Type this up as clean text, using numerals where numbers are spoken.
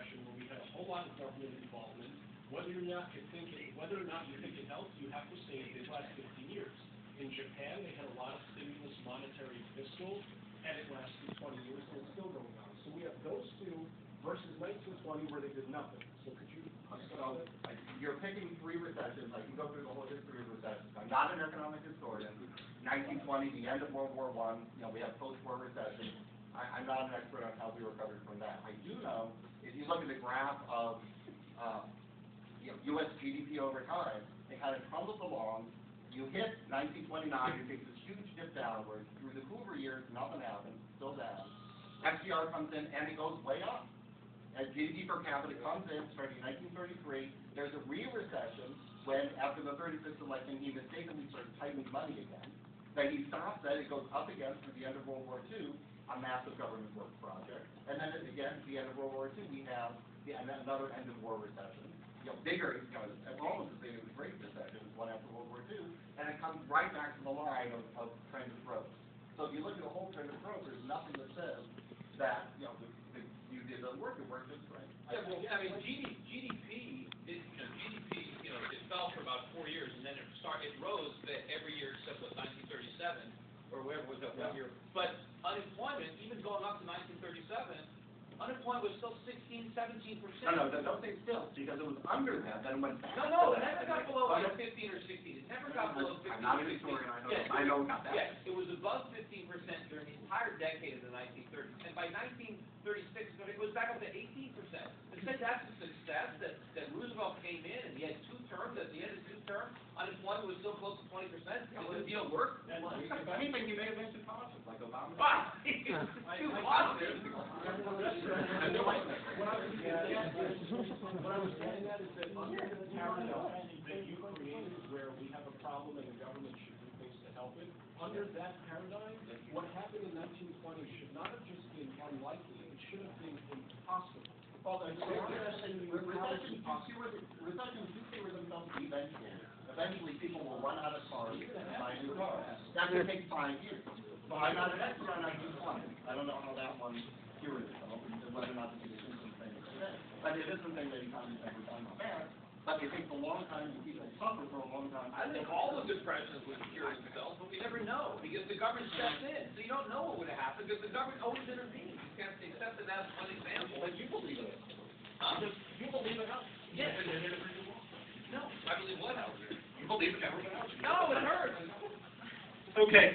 Recession where we had a whole lot of government involvement. Whether or not you think it helped, you have to say it did last 15 years. In Japan, they had a lot of stimulus, monetary, fiscal, and it lasted 20 years, and it's still going on. So we have those two versus 1920 where they did nothing. So could you? So you're picking three recessions. I can go through the whole history of recessions. I'm not an economic historian. 1920, the end of World War I. We have post-war recession. I'm not an expert on how we recovered from that. I do know if you look at the graph of U.S. GDP over time, it kind of crumbles along. You hit 1929, you take this huge dip downwards. Through the Hoover years, nothing happens, still down. FDR comes in, and it goes way up. As GDP per capita comes in, starting in 1933, there's a re-recession when, after the 36th election, he mistakenly started tightening money again. Then he stops that, it goes up again through the end of World War II, a massive government work project. And then again, at the end of World War II, we have another end-of-war recession. Bigger, almost as big as the Great Recession, one after World War II, and it comes right back to the line of trend of growth. So if you look at the whole trend of growth, there's nothing that says that, you did the work, it worked just right. Yeah, well, I mean, GDP, it fell for about 4 years, and then it rose every year except what 1937 or whatever was that 1 year. But unemployment, even going up to 1937, unemployment was still 16, 17%. No, don't say still, because it was under that, then it went back. No, it never got below 15 or 16. It never got below 15. I'm not a historian, I know about that. Yes, it was above 15% during the entire decade of the 1930s. And by 1936, it was back up to 18%. They said that's a success, that Roosevelt came in and he had 2 terms. At the end of 2 terms, unemployment was still close to 20%. Did the deal work? If anything, he may have been too cautious, like Obama. Too positive. What I was getting at is that under the paradigm that you created, where we have a problem and the government should do things to help it, under that paradigm, what happened in 1920 should not have just been unlikely, it should have been impossible. Recessions do favor themselves eventually. Eventually, people will run out of cars and buy new cars. That could take 5 years. So I'm not an expert on 1920. I don't know how that one cured itself, and whether or not the conditions and things like that. But it is something that economists never done in the past. But it takes a long time, and people suffer for a long time. I think all the depressions would cure themselves, but we never know, because the government steps in. So you don't know what would have happened, because the government always intervenes. You can't accept it as one example. But you believe it. You believe it? Yes. No, I believe what else? You believe it never went out. No, it hurts. Okay.